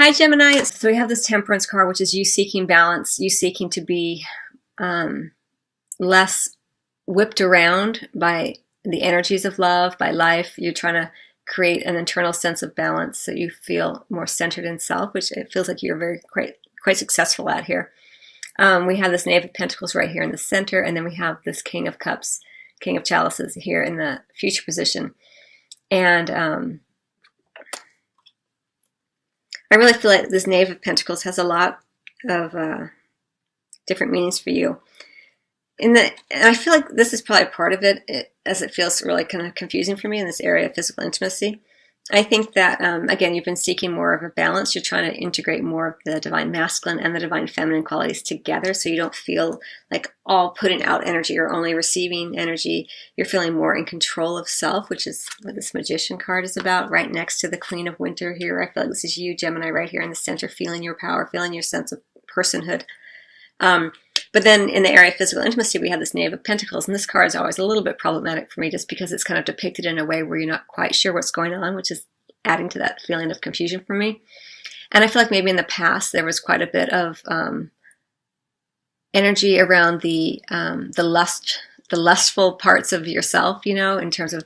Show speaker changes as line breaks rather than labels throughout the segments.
Hi, Gemini. So we have this Temperance card, which is you seeking balance, you seeking to be less whipped around by the energies of love, by life. You're trying to create an internal sense of balance so you feel more centered in self, which it feels like you're very quite successful at here. We have this Knave of Pentacles right here in the center, and then we have this King of Cups, King of Chalices here in the future position. And I really feel like this Knave of Pentacles has a lot of different meanings for you. And I feel like this is probably part of it, as it feels really kind of confusing for me in this area of physical intimacy. I think that, again, you've been seeking more of a balance. You're trying to integrate more of the divine masculine and the divine feminine qualities together so you don't feel like all putting out energy or only receiving energy. You're feeling more in control of self, which is what this Magician card is about, right next to the Queen of Winter here. I feel like this is you, Gemini, right here in the center, feeling your power, feeling your sense of personhood. But then in the area of physical intimacy, we have this Knave of Pentacles, and this card is always a little bit problematic for me just because it's kind of depicted in a way where you're not quite sure what's going on, which is adding to that feeling of confusion for me. And I feel like maybe in the past there was quite a bit of energy around the lustful parts of yourself, you know, in terms of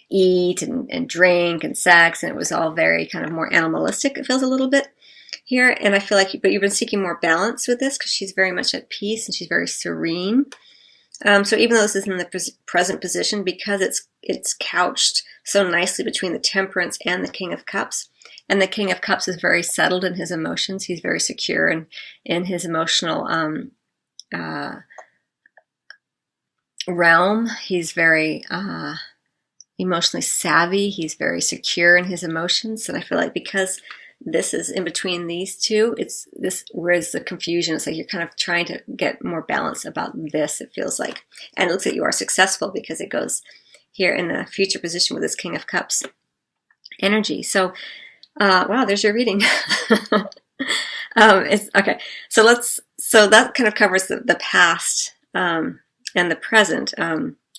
eat and drink and sex, and it was all very kind of more animalistic, it feels a little bit here. And I feel like but you've been seeking more balance with this because she's very much at peace and she's very serene. So even though this is in the present position, because it's couched so nicely between the Temperance and the King of Cups, and the King of Cups is very settled in his emotions. He's very secure in his emotional realm. He's very emotionally savvy. He's very secure in his emotions. And I feel like because this is in between these two, it's this, whereas the confusion, it's like you're kind of trying to get more balance about this, it feels like. And it looks like you are successful because it goes here in the future position with this King of Cups energy. So, wow, there's your reading. Okay. So that kind of covers the past and the present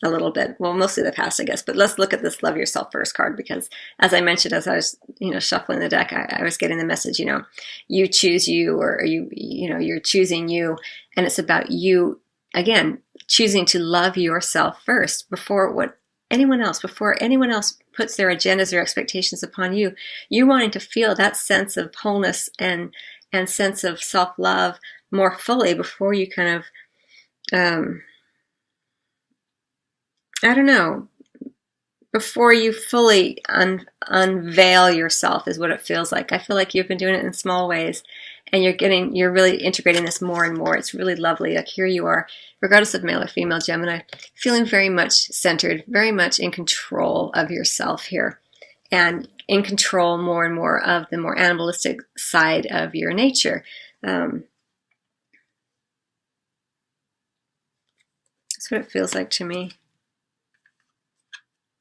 a little bit. Well, mostly the past, I guess. But let's look at this Love Yourself First card, because as I mentioned, as I was, shuffling the deck, I was getting the message, you choose you, or you're choosing you, and it's about you again choosing to love yourself first before anyone else puts their agendas or expectations upon you. You wanting to feel that sense of wholeness and sense of self-love more fully before you kind of I don't know, before you fully unveil yourself is what it feels like. I feel like you've been doing it in small ways, and you're really integrating this more and more. It's really lovely. Like here you are, regardless of male or female Gemini, feeling very much centered, very much in control of yourself here, and in control more and more of the more animalistic side of your nature. That's what it feels like to me.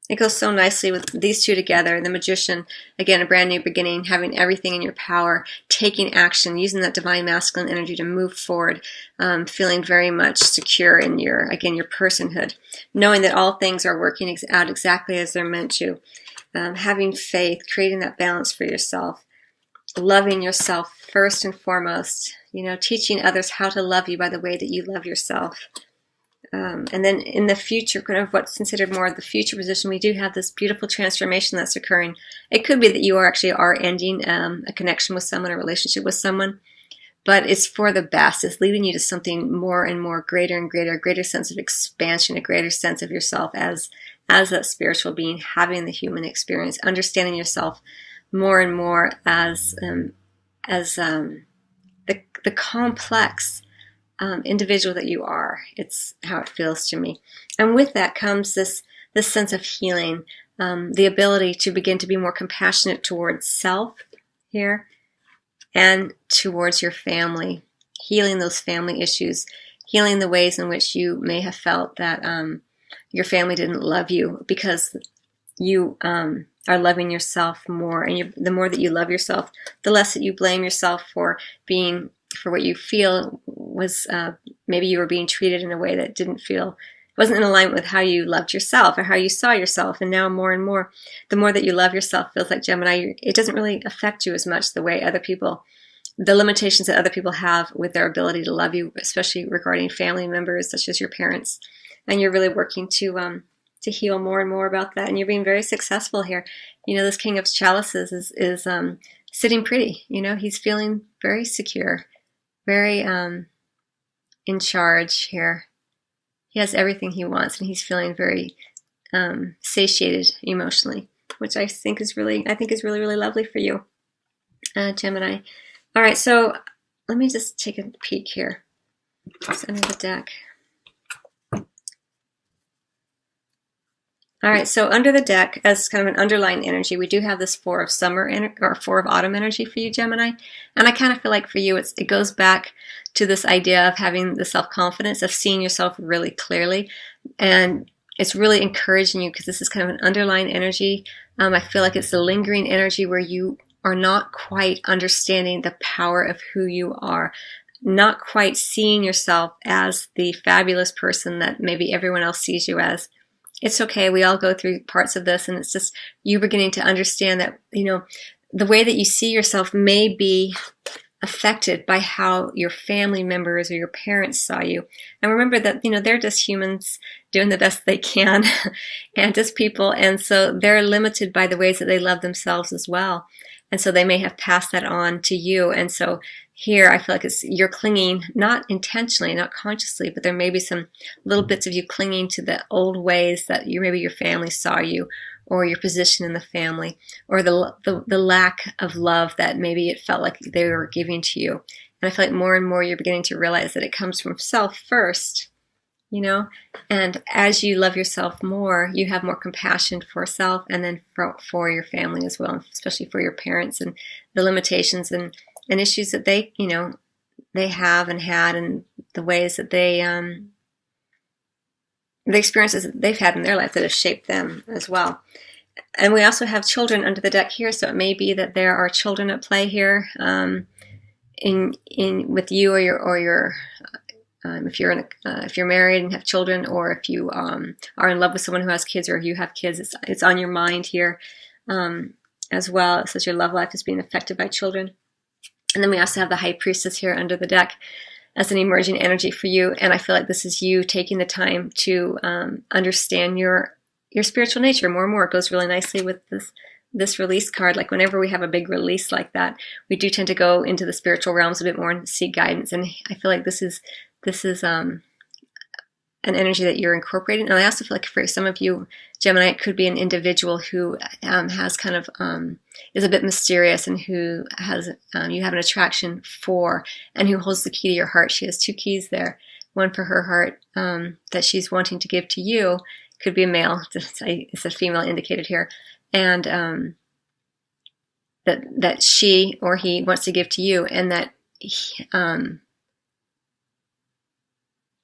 It goes so nicely with these two together. The Magician, again, a brand new beginning, having everything in your power, taking action, using that divine masculine energy to move forward, feeling very much secure in your personhood, knowing that all things are working out exactly as they're meant to, having faith, creating that balance for yourself, loving yourself first and foremost, teaching others how to love you by the way that you love yourself. And then in the future, kind of what's considered more of the future position, we do have this beautiful transformation that's occurring. It could be that you are ending a connection with someone, a relationship with someone, but it's for the best. It's leading you to something more and more greater and greater sense of expansion, a greater sense of yourself as that spiritual being, having the human experience, understanding yourself more and more as the complex individual that you are. It's how it feels to me. And with that comes this sense of healing, the ability to begin to be more compassionate towards self here and towards your family, healing those family issues, healing the ways in which you may have felt that your family didn't love you because you are loving yourself more. And the more that you love yourself, the less that you blame yourself for what you feel was maybe you were being treated in a way that didn't feel wasn't in alignment with how you loved yourself or how you saw yourself. And now more and more, the more that you love yourself, feels like, Gemini, it doesn't really affect you as much the way other people, the limitations that other people have with their ability to love you, especially regarding family members such as your parents. And you're really working to heal more and more about that. And you're being very successful here. You know, this King of Chalices is sitting pretty. You know, he's feeling very secure, very in charge here. He has everything he wants, and he's feeling very satiated emotionally, which I think is really, really lovely for you, Gemini. All right, so let me just take a peek here. It's under the deck. All right, so under the deck, as kind of an underlying energy, we do have this Four of Autumn energy for you, Gemini. And I kind of feel like for you, it goes back to this idea of having the self-confidence, of seeing yourself really clearly. And it's really encouraging you because this is kind of an underlying energy. I feel like it's the lingering energy where you are not quite understanding the power of who you are, not quite seeing yourself as the fabulous person that maybe everyone else sees you as. It's okay. We all go through parts of this, and it's just you beginning to understand that, you know, the way that you see yourself may be affected by how your family members or your parents saw you. And remember that, you know, they're just humans doing the best they can and just people. And so they're limited by the ways that they love themselves as well. And so they may have passed that on to you. And so here I feel like you're clinging, not intentionally, not consciously, but there may be some little bits of you clinging to the old ways that maybe your family saw you, or your position in the family, or the lack of love that maybe it felt like they were giving to you. And I feel like more and more you're beginning to realize that it comes from self first, you know, and as you love yourself more, you have more compassion for self and then for your family as well, especially for your parents and the limitations and issues that they, you know, they have and had, and the ways that they, the experiences that they've had in their life that have shaped them as well. And we also have children under the deck here, so it may be that there are children at play here, with you or your if you're married and have children, or if you are in love with someone who has kids, or you have kids, it's on your mind here as well. It says your love life is being affected by children. And then we also have the High Priestess here under the deck as an emerging energy for you. And I feel like this is you taking the time to understand your spiritual nature more and more. It goes really nicely with this release card. Like whenever we have a big release like that, we do tend to go into the spiritual realms a bit more and seek guidance. And I feel like this is an energy that you're incorporating. And I also feel like for some of you, Gemini, it could be an individual who has kind of is a bit mysterious, and who has you have an attraction for, and who holds the key to your heart. She has two keys there, one for her heart that she's wanting to give to you. Could be a male. It's a female indicated here, and that she or he wants to give to you, and that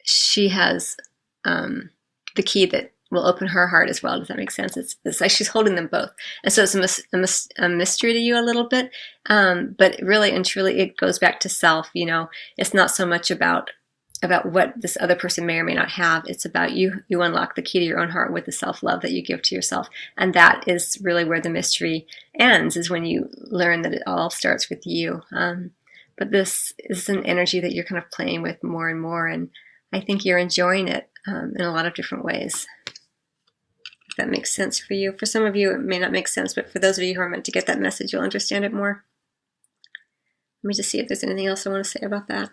she has the key that will open her heart as well. Does that make sense? It's like she's holding them both. And so it's a mystery to you a little bit. But really and truly, it goes back to self. You know, it's not so much about what this other person may or may not have. It's about you unlock the key to your own heart with the self-love that you give to yourself. And that is really where the mystery ends, is when you learn that it all starts with you. But this is an energy that you're kind of playing with more and more. And I think you're enjoying it in a lot of different ways. If that makes sense for you. For some of you, it may not make sense, but for those of you who are meant to get that message, you'll understand it more. Let me just see if there's anything else I want to say about that.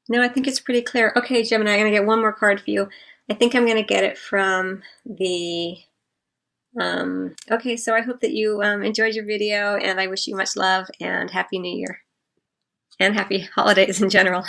No, I think it's pretty clear. Okay, Gemini, I'm going to get one more card for you. I think I'm going to get it from the... okay, so I hope that you enjoyed your video, and I wish you much love and Happy New Year. And happy holidays in general.